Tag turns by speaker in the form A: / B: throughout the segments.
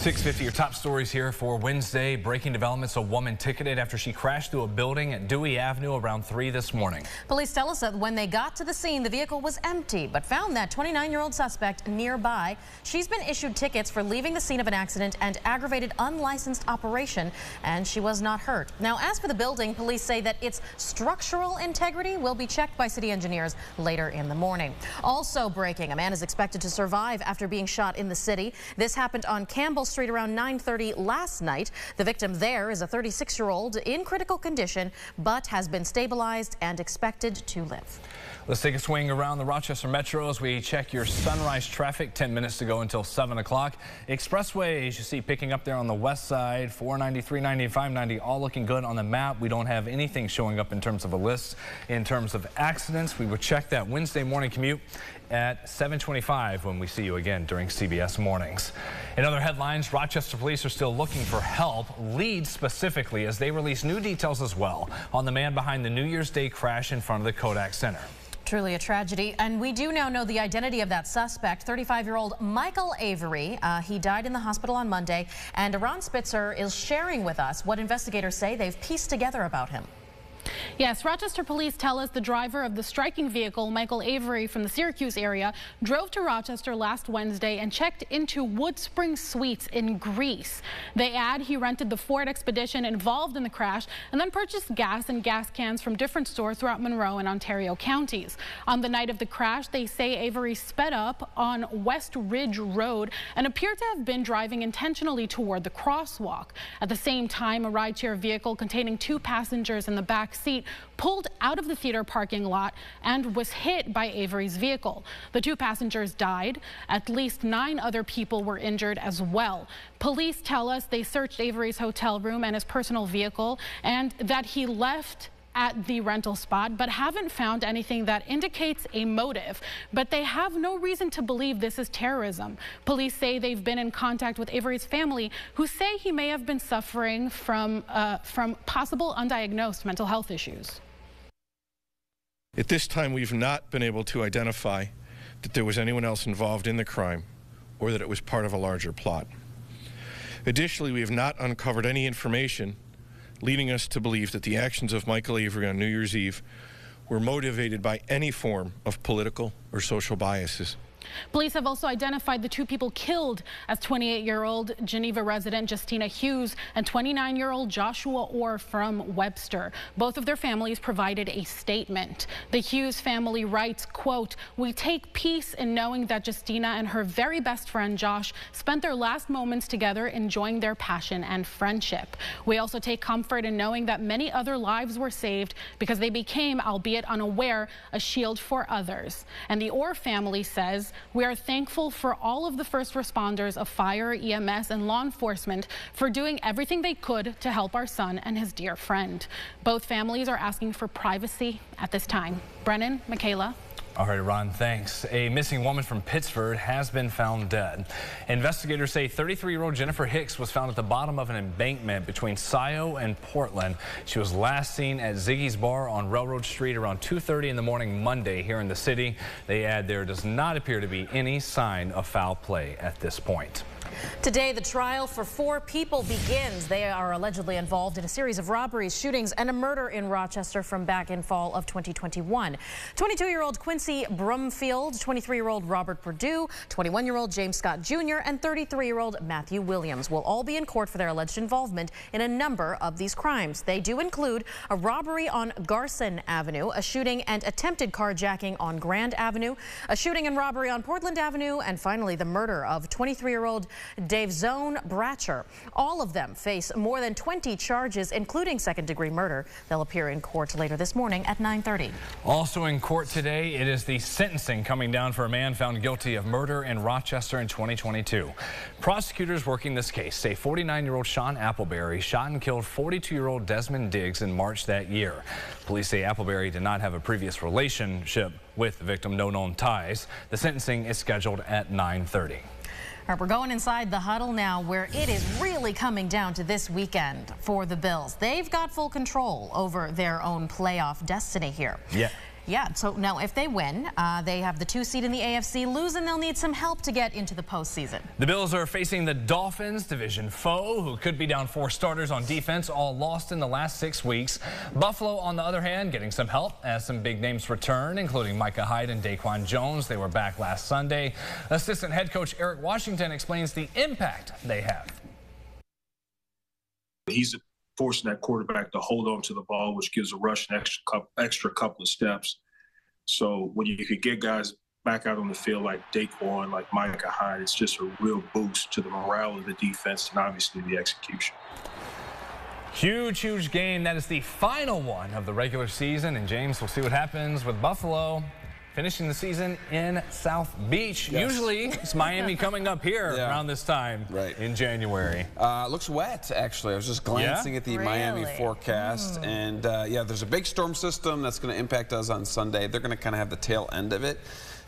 A: 6:50, your top stories here for Wednesday. Breaking developments: a woman ticketed after she crashed through a building at Dewey Avenue around 3 this morning.
B: Police tell us that when they got to the scene, the vehicle was empty, but found that 29-year-old suspect nearby. She's been issued tickets for leaving the scene of an accident and aggravated unlicensed operation, and she was not hurt. Now, as for the building, police say that its structural integrity will be checked by city engineers later in the morning. Also breaking, a man is expected to survive after being shot in the city. This happened on Campbell Street around 9:30 last night. The victim there is a 36-year-old in critical condition, but has been stabilized and expected to live.
A: Let's take a swing around the Rochester Metro as we check your sunrise traffic. 10 minutes to go until 7 o'clock. Expressways you see picking up there on the west side, 490, 390, 590, all looking good on the map. We don't have anything showing up in terms of a list. In terms of accidents, we would check that Wednesday morning commute at 7:25 when we see you again during CBS Mornings. In other headlines, Rochester police are still looking for help, leads specifically, as they release new details as well on the man behind the New Year's Day crash in front of the Kodak Center.
B: Truly a tragedy, and we do now know the identity of that suspect, 35-year-old Michael Avery. He died in the hospital on Monday, and Ron Spitzer is sharing with us what investigators say they've pieced together about him.
C: Yes, Rochester police tell us the driver of the striking vehicle, Michael Avery from the Syracuse area, drove to Rochester last Wednesday and checked into Wood Spring Suites in Greece. They add he rented the Ford Expedition involved in the crash and then purchased gas and gas cans from different stores throughout Monroe and Ontario counties. On the night of the crash, they say Avery sped up on West Ridge Road and appeared to have been driving intentionally toward the crosswalk. At the same time, a rideshare vehicle containing 2 passengers in the back seat pulled out of the theater parking lot and was hit by Avery's vehicle. The 2 passengers died. At least 9 other people were injured as well. Police tell us they searched Avery's hotel room and his personal vehicle, and that he left at the rental spot, but haven't found anything that indicates a motive. But they have no reason to believe this is terrorism. Police say they've been in contact with Avery's family, who say he may have been suffering from possible undiagnosed mental health issues.
D: At this time, we've not been able to identify that there was anyone else involved in the crime or that it was part of a larger plot. Additionally, we have not uncovered any information leading us to believe that the actions of Michael Avery on New Year's Eve were motivated by any form of political or social biases.
C: Police have also identified the 2 people killed as 28-year-old Geneva resident Justina Hughes and 29-year-old Joshua Orr from Webster. Both of their families provided a statement. The Hughes family writes, quote, "We take peace in knowing that Justina and her very best friend Josh spent their last moments together enjoying their passion and friendship. We also take comfort in knowing that many other lives were saved because they became, albeit unaware, a shield for others." And the Orr family says, "We are thankful for all of the first responders of fire, EMS, and law enforcement for doing everything they could to help our son and his dear friend." Both families are asking for privacy at this time. Brennan, Michaela.
A: All right, Ron, thanks. A missing woman from Pittsford has been found dead. Investigators say 33-year-old Jennifer Hicks was found at the bottom of an embankment between Scioto and Portland. She was last seen at Ziggy's Bar on Railroad Street around 2:30 in the morning Monday here in the city. They add there does not appear to be any sign of foul play at this point.
B: Today, the trial for 4 people begins. They are allegedly involved in a series of robberies, shootings, and a murder in Rochester from back in fall of 2021. 22-year-old Quincy Brumfield, 23-year-old Robert Perdue, 21-year-old James Scott Jr., and 33-year-old Matthew Williams will all be in court for their alleged involvement in a number of these crimes. They do include a robbery on Garson Avenue, a shooting and attempted carjacking on Grand Avenue, a shooting and robbery on Portland Avenue, and finally the murder of 23-year-old Dave Zone Bratcher. All of them face more than 20 charges, including second-degree murder. They'll appear in court later this morning at 9:30.
A: Also in court today, it is the sentencing coming down for a man found guilty of murder in Rochester in 2022. Prosecutors working this case say 49-year-old Sean Appleberry shot and killed 42-year-old Desmond Diggs in March that year. Police say Appleberry did not have a previous relationship with the victim, no known ties. The sentencing is scheduled at 9:30.
B: All right, we're going inside the huddle now, where it is really coming down to this weekend for the Bills. They've got full control over their own playoff destiny here.
A: Yeah.
B: Yeah, so now if they win, they have the 2 seed in the AFC. Lose and they'll need some help to get into the postseason.
A: The Bills are facing the Dolphins, division foe, who could be down 4 starters on defense, all lost in the last 6 weeks. Buffalo, on the other hand, getting some help as some big names return, including Micah Hyde and Daquan Jones. They were back last Sunday. Assistant head coach Eric Washington explains the impact they have.
E: He's forcing that quarterback to hold on to the ball, which gives a rush an extra couple of steps. So when you could get guys back out on the field like Daquan, like Micah Hyde, it's just a real boost to the morale of the defense and obviously the execution.
A: Huge game. That is the final one of the regular season. And James, we'll see what happens with Buffalo finishing the season in South Beach.
F: Yes.
A: Usually it's Miami coming up here around this time in January.
F: Looks wet, actually. I was just glancing at the Miami forecast. And yeah, there's a big storm system that's going to impact us on Sunday. They're going to kind of have the tail end of it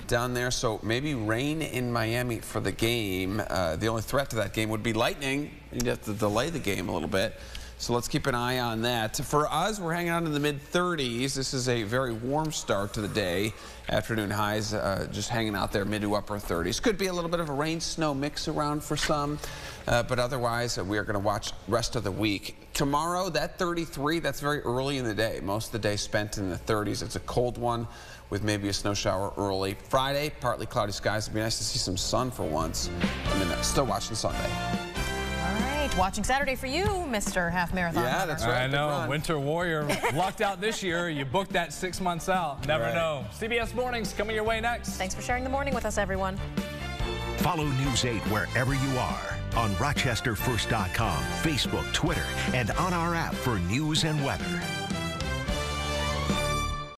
F: down there. So maybe rain in Miami for the game. The only threat to that game would be lightning. You'd have to delay the game a little bit. So let's keep an eye on that. For us, we're hanging out in the mid-30s. This is a very warm start to the day. Afternoon highs just hanging out there mid to upper 30s. Could be a little bit of a rain-snow mix around for some, but otherwise we are going to watch rest of the week. Tomorrow, that 33, that's very early in the day. Most of the day spent in the 30s. It's a cold one with maybe a snow shower early. Friday, partly cloudy skies. It'd be nice to see some sun for once. And then still watching Sunday.
B: Watching Saturday for you, Mr. Half Marathon.
F: Yeah, that's right.
A: I know. Winter Warrior lucked out this year. You booked that 6 months out. Never know. CBS Mornings coming your way next.
B: Thanks for sharing the morning with us, everyone.
G: Follow News 8 wherever you are on RochesterFirst.com, Facebook, Twitter, and on our app for news and weather.